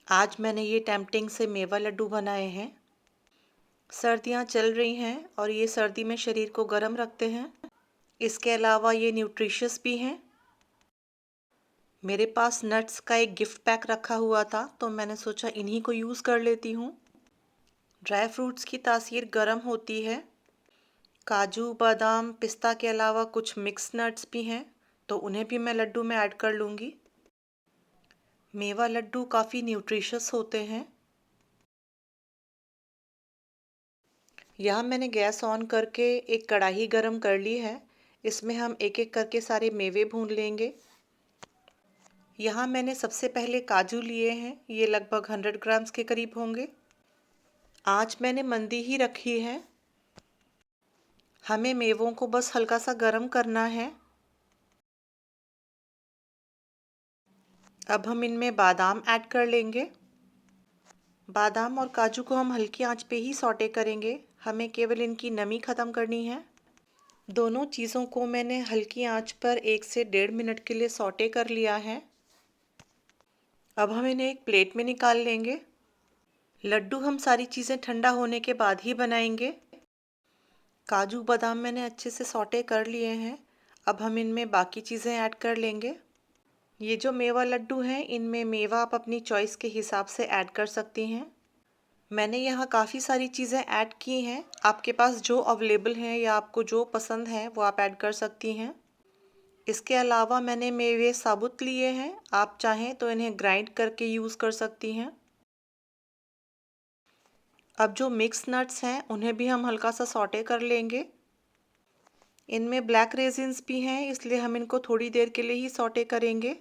आज मैंने ये टेम्पटिंग से मेवा लड्डू बनाए हैं। सर्दियाँ चल रही हैं और ये सर्दी में शरीर को गर्म रखते हैं। इसके अलावा ये न्यूट्रिशियस भी हैं। मेरे पास नट्स का एक गिफ्ट पैक रखा हुआ था तो मैंने सोचा इन्हीं को यूज़ कर लेती हूँ। ड्राई फ्रूट्स की तासीर गर्म होती है। काजू, बादाम, पिस्ता के अलावा कुछ मिक्स नट्स भी हैं तो उन्हें भी मैं लड्डू में ऐड कर लूँगी। मेवा लड्डू काफ़ी न्यूट्रिशियस होते हैं। यहाँ मैंने गैस ऑन करके एक कढ़ाई गरम कर ली है। इसमें हम एक एक करके सारे मेवे भून लेंगे। यहाँ मैंने सबसे पहले काजू लिए हैं, ये लगभग 100 ग्राम्स के करीब होंगे। आँच मैंने मंदी ही रखी है। हमें मेवों को बस हल्का सा गरम करना है। अब हम इनमें बादाम ऐड कर लेंगे। बादाम और काजू को हम हल्की आंच पे ही सौटे करेंगे। हमें केवल इनकी नमी ख़त्म करनी है। दोनों चीज़ों को मैंने हल्की आंच पर 1 से 1.5 मिनट के लिए सौटे कर लिया है। अब हम इन्हें एक प्लेट में निकाल लेंगे। लड्डू हम सारी चीज़ें ठंडा होने के बाद ही बनाएंगे। काजू बादाम मैंने अच्छे से सौटे कर लिए हैं। अब हम इनमें बाकी चीज़ें ऐड कर लेंगे। ये जो मेवा लड्डू हैं, इनमें मेवा आप अपनी चॉइस के हिसाब से ऐड कर सकती हैं। मैंने यहाँ काफ़ी सारी चीज़ें ऐड की हैं। आपके पास जो अवेलेबल हैं या आपको जो पसंद है वो आप ऐड कर सकती हैं। इसके अलावा मैंने मेवे साबुत लिए हैं। आप चाहें तो इन्हें ग्राइंड करके यूज़ कर सकती हैं। अब जो मिक्स नट्स हैं उन्हें भी हम हल्का सा सौटे कर लेंगे। इनमें ब्लैक रेजिन्स भी हैं, इसलिए हम इनको थोड़ी देर के लिए ही सौटे करेंगे।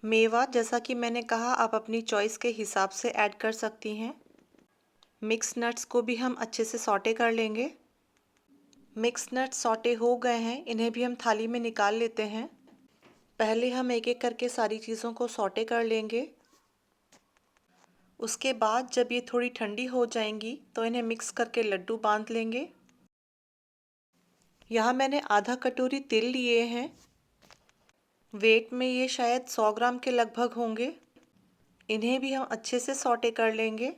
मेवा जैसा कि मैंने कहा आप अपनी चॉइस के हिसाब से ऐड कर सकती हैं। मिक्स नट्स को भी हम अच्छे से सौटे कर लेंगे। मिक्स नट्स सौटे हो गए हैं, इन्हें भी हम थाली में निकाल लेते हैं। पहले हम एक एक करके सारी चीज़ों को सौटे कर लेंगे। उसके बाद जब ये थोड़ी ठंडी हो जाएंगी तो इन्हें मिक्स करके लड्डू बांध लेंगे। यहाँ मैंने आधा कटोरी तिल लिए हैं। वेट में ये शायद 100 ग्राम के लगभग होंगे। इन्हें भी हम अच्छे से सौटे कर लेंगे।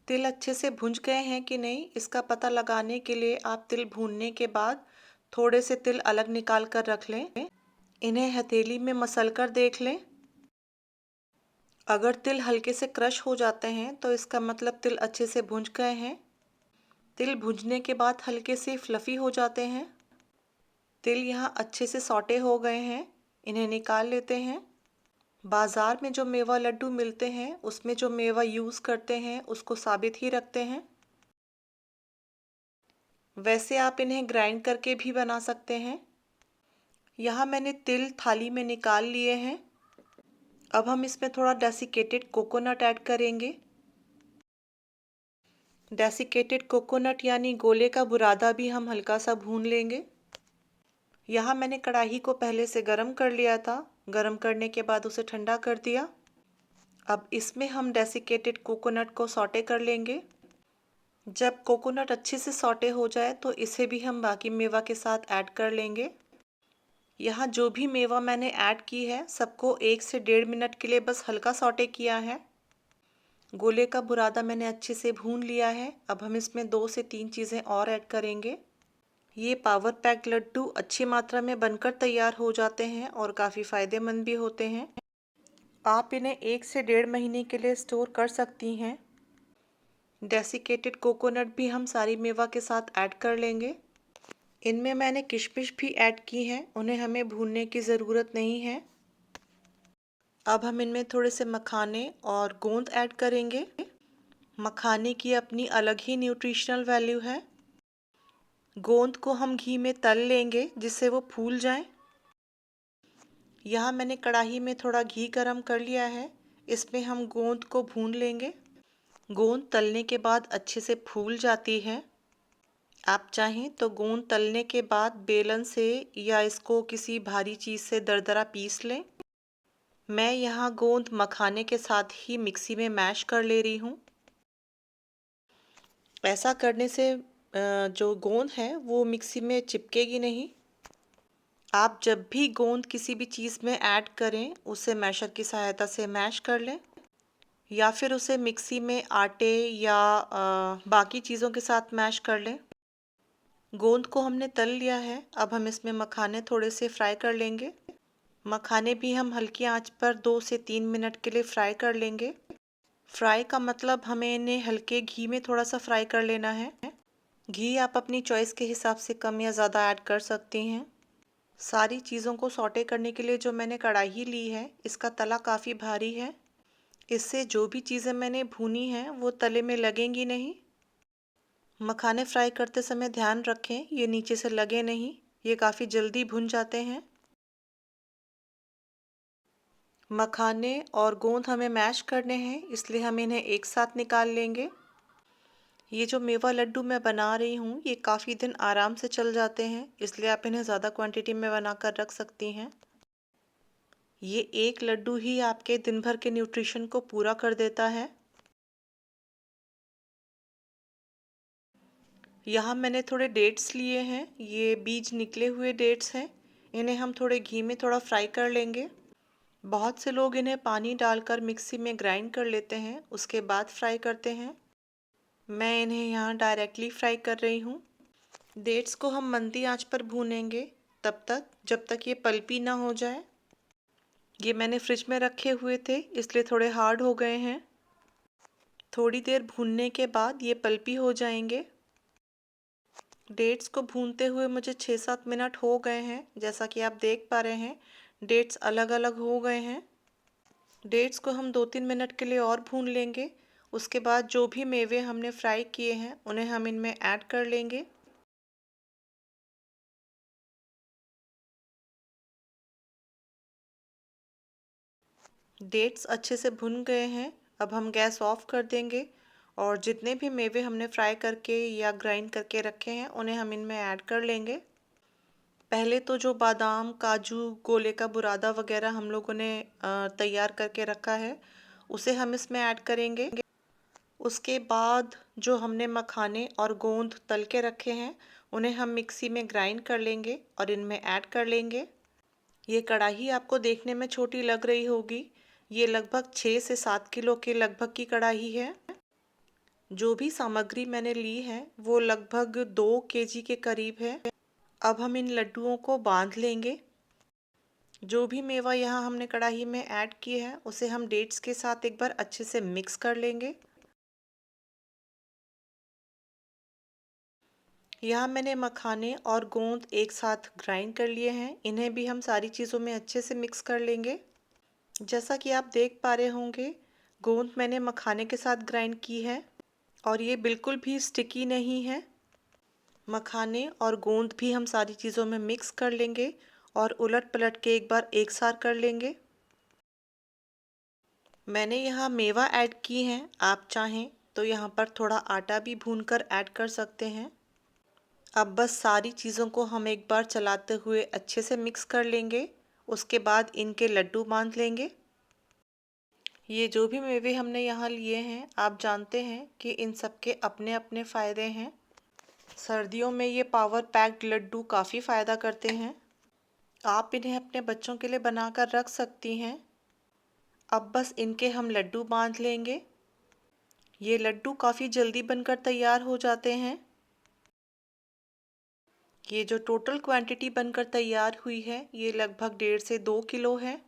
तिल अच्छे से भुंज गए हैं कि नहीं, इसका पता लगाने के लिए आप तिल भूनने के बाद थोड़े से तिल अलग निकाल कर रख लें। इन्हें हथेली में मसल कर देख लें। अगर तिल हल्के से क्रश हो जाते हैं तो इसका मतलब तिल अच्छे से भुंज गए हैं। तिल भुंजने के बाद हल्के से फ्लफ़ी हो जाते हैं। तिल यहाँ अच्छे से सौटे हो गए हैं, इन्हें निकाल लेते हैं। बाज़ार में जो मेवा लड्डू मिलते हैं उसमें जो मेवा यूज़ करते हैं उसको साबित ही रखते हैं। वैसे आप इन्हें ग्राइंड करके भी बना सकते हैं। यहाँ मैंने तिल थाली में निकाल लिए हैं। अब हम इसमें थोड़ा डेसिकेटेड कोकोनट ऐड करेंगे। डेसिकेटेड कोकोनट यानी गोले का बुरादा भी हम हल्का सा भून लेंगे। यहाँ मैंने कढ़ाई को पहले से गरम कर लिया था। गरम करने के बाद उसे ठंडा कर दिया। अब इसमें हम डेसिकेटेड कोकोनट को सौटे कर लेंगे। जब कोकोनट अच्छे से सौटे हो जाए तो इसे भी हम बाकी मेवा के साथ ऐड कर लेंगे। यहाँ जो भी मेवा मैंने ऐड की है सबको 1 से 1.5 मिनट के लिए बस हल्का सौटे किया है। गोले का बुरादा मैंने अच्छे से भून लिया है। अब हम इसमें 2 से 3 चीज़ें और ऐड करेंगे। ये पावर पैक लड्डू अच्छी मात्रा में बनकर तैयार हो जाते हैं और काफ़ी फ़ायदेमंद भी होते हैं। आप इन्हें 1 से 1.5 महीने के लिए स्टोर कर सकती हैं। डेसिकेटेड कोकोनट भी हम सारी मेवा के साथ ऐड कर लेंगे। इनमें मैंने किशमिश भी ऐड की हैं, उन्हें हमें भूनने की ज़रूरत नहीं है। अब हम इनमें थोड़े से मखाने और गोंद ऐड करेंगे। मखाने की अपनी अलग ही न्यूट्रिशनल वैल्यू है। गोंद को हम घी में तल लेंगे जिससे वो फूल जाएं। यहाँ मैंने कढ़ाई में थोड़ा घी गरम कर लिया है। इसमें हम गोंद को भून लेंगे। गोंद तलने के बाद अच्छे से फूल जाती है। आप चाहें तो गोंद तलने के बाद बेलन से या इसको किसी भारी चीज़ से दरदरा पीस लें। मैं यहाँ गोंद मखाने के साथ ही मिक्सी में मैश कर ले रही हूँ। ऐसा करने से जो गोंद है वो मिक्सी में चिपकेगी नहीं। आप जब भी गोंद किसी भी चीज़ में ऐड करें उसे मैशर की सहायता से मैश कर लें। या फिर उसे मिक्सी में आटे या बाकी चीज़ों के साथ मैश कर लें। गोंद को हमने तल लिया है। अब हम इसमें मखाने थोड़े से फ्राई कर लेंगे। मखाने भी हम हल्की आंच पर 2 से 3 मिनट के लिए फ्राई कर लेंगे। फ्राई का मतलब हमें इन्हें हल्के घी में थोड़ा सा फ्राई कर लेना है। घी आप अपनी चॉइस के हिसाब से कम या ज़्यादा ऐड कर सकती हैं। सारी चीज़ों को सौटे करने के लिए जो मैंने कढ़ाई ली है, इसका तला काफ़ी भारी है। इससे जो भी चीज़ें मैंने भूनी हैं वो तले में लगेंगी नहीं। मखाने फ्राई करते समय ध्यान रखें ये नीचे से लगे नहीं, ये काफ़ी जल्दी भुन जाते हैं। मखाने और गोंद हमें मैश करने हैं, इसलिए हम इन्हें एक साथ निकाल लेंगे। ये जो मेवा लड्डू मैं बना रही हूँ ये काफ़ी दिन आराम से चल जाते हैं, इसलिए आप इन्हें ज़्यादा क्वांटिटी में बनाकर रख सकती हैं। ये एक लड्डू ही आपके दिन भर के न्यूट्रिशन को पूरा कर देता है। यहाँ मैंने थोड़े डेट्स लिए हैं, ये बीज निकले हुए डेट्स हैं। इन्हें हम थोड़े घी में थोड़ा फ्राई कर लेंगे। बहुत से लोग इन्हें पानी डालकर मिक्सी में ग्राइंड कर लेते हैं, उसके बाद फ्राई करते हैं। मैं इन्हें यहाँ डायरेक्टली फ्राई कर रही हूँ। डेट्स को हम मंदी आंच पर भूनेंगे तब तक जब तक ये पल्पी ना हो जाए। ये मैंने फ्रिज में रखे हुए थे इसलिए थोड़े हार्ड हो गए हैं। थोड़ी देर भूनने के बाद ये पल्पी हो जाएंगे। डेट्स को भूनते हुए मुझे 6-7 मिनट हो गए हैं। जैसा कि आप देख पा रहे हैं डेट्स अलग अलग हो गए हैं। डेट्स को हम 2-3 मिनट के लिए और भून लेंगे। उसके बाद जो भी मेवे हमने फ्राई किए हैं उन्हें हम इनमें ऐड कर लेंगे। डेट्स अच्छे से भुन गए हैं। अब हम गैस ऑफ कर देंगे और जितने भी मेवे हमने फ्राई करके या ग्राइंड करके रखे हैं उन्हें हम इनमें ऐड कर लेंगे। पहले तो जो बादाम, काजू, गोले का बुरादा वगैरह हम लोगों ने तैयार करके रखा है उसे हम इसमें ऐड करेंगे। उसके बाद जो हमने मखाने और गोंद तल के रखे हैं उन्हें हम मिक्सी में ग्राइंड कर लेंगे और इनमें ऐड कर लेंगे। ये कढ़ाई आपको देखने में छोटी लग रही होगी, ये लगभग 6 से 7 किलो के लगभग की कढ़ाई है। जो भी सामग्री मैंने ली है वो लगभग 2 केजी के करीब है। अब हम इन लड्डुओं को बांध लेंगे। जो भी मेवा यहाँ हमने कढ़ाई में ऐड किए हैं उसे हम डेट्स के साथ एक बार अच्छे से मिक्स कर लेंगे। यहाँ मैंने मखाने और गोंद एक साथ ग्राइंड कर लिए हैं, इन्हें भी हम सारी चीज़ों में अच्छे से मिक्स कर लेंगे। जैसा कि आप देख पा रहे होंगे गोंद मैंने मखाने के साथ ग्राइंड की है और ये बिल्कुल भी स्टिकी नहीं है। मखाने और गोंद भी हम सारी चीज़ों में मिक्स कर लेंगे और उलट पलट के एक बार एक साथ कर लेंगे। मैंने यहाँ मेवा ऐड की हैं, आप चाहें तो यहाँ पर थोड़ा आटा भी भूनकर ऐड कर सकते हैं। अब बस सारी चीज़ों को हम एक बार चलाते हुए अच्छे से मिक्स कर लेंगे। उसके बाद इनके लड्डू बांध लेंगे। ये जो भी मेवे हमने यहाँ लिए हैं आप जानते हैं कि इन सब के अपने अपने फ़ायदे हैं। सर्दियों में ये पावर पैक्ड लड्डू काफ़ी फ़ायदा करते हैं। आप इन्हें अपने बच्चों के लिए बनाकर रख सकती हैं। अब बस इनके हम लड्डू बांध लेंगे। ये लड्डू काफ़ी जल्दी बनकर तैयार हो जाते हैं। ये जो टोटल क्वांटिटी बनकर तैयार हुई है ये लगभग 1.5 से 2 किलो है।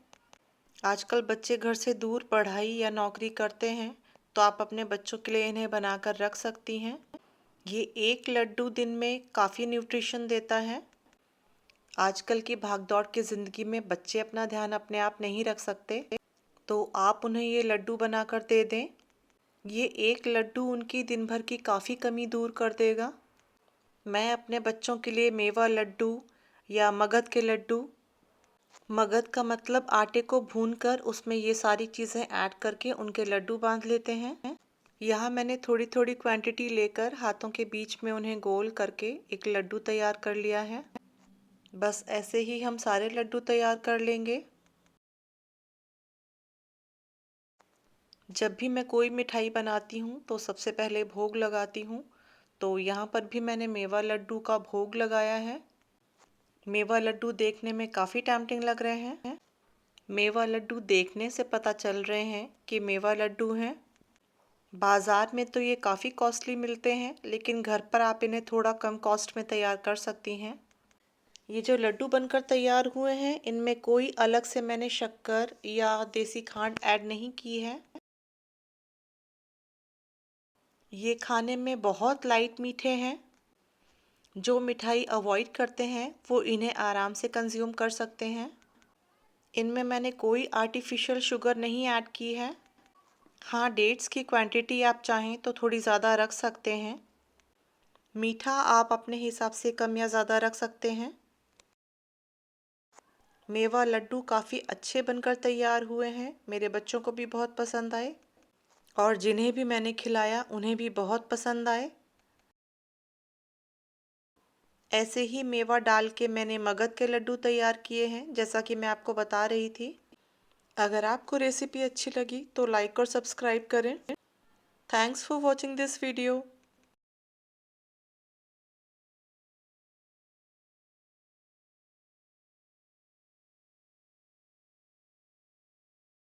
आजकल बच्चे घर से दूर पढ़ाई या नौकरी करते हैं तो आप अपने बच्चों के लिए इन्हें बनाकर रख सकती हैं। ये एक लड्डू दिन में काफ़ी न्यूट्रिशन देता है। आजकल की भागदौड़ की ज़िंदगी में बच्चे अपना ध्यान अपने आप नहीं रख सकते, तो आप उन्हें ये लड्डू बनाकर दे दें। ये एक लड्डू उनकी दिन भर की काफ़ी कमी दूर कर देगा। मैं अपने बच्चों के लिए मेवा लड्डू या मगध के लड्डू, मगध का मतलब आटे को भूनकर उसमें ये सारी चीज़ें ऐड करके उनके लड्डू बांध लेते हैं। यहाँ मैंने थोड़ी थोड़ी क्वांटिटी लेकर हाथों के बीच में उन्हें गोल करके एक लड्डू तैयार कर लिया है। बस ऐसे ही हम सारे लड्डू तैयार कर लेंगे। जब भी मैं कोई मिठाई बनाती हूँ तो सबसे पहले भोग लगाती हूँ, तो यहाँ पर भी मैंने मेवा लड्डू का भोग लगाया है। मेवा लड्डू देखने में काफ़ी टेम्पटिंग लग रहे हैं। मेवा लड्डू देखने से पता चल रहे हैं कि मेवा लड्डू हैं। बाज़ार में तो ये काफ़ी कॉस्टली मिलते हैं, लेकिन घर पर आप इन्हें थोड़ा कम कॉस्ट में तैयार कर सकती हैं। ये जो लड्डू बनकर तैयार हुए हैं, इनमें कोई अलग से मैंने शक्कर या देसी खांड ऐड नहीं की है। ये खाने में बहुत लाइट मीठे हैं। जो मिठाई अवॉइड करते हैं वो इन्हें आराम से कंज्यूम कर सकते हैं। इनमें मैंने कोई आर्टिफिशियल शुगर नहीं ऐड की है। हाँ, डेट्स की क्वांटिटी आप चाहें तो थोड़ी ज़्यादा रख सकते हैं। मीठा आप अपने हिसाब से कम या ज़्यादा रख सकते हैं। मेवा लड्डू काफ़ी अच्छे बनकर तैयार हुए हैं। मेरे बच्चों को भी बहुत पसंद आए और जिन्हें भी मैंने खिलाया उन्हें भी बहुत पसंद आए। ऐसे ही मेवा डाल के मैंने मगध के लड्डू तैयार किए हैं, जैसा कि मैं आपको बता रही थी। अगर आपको रेसिपी अच्छी लगी तो लाइक और सब्सक्राइब करें। Thanks for watching this video.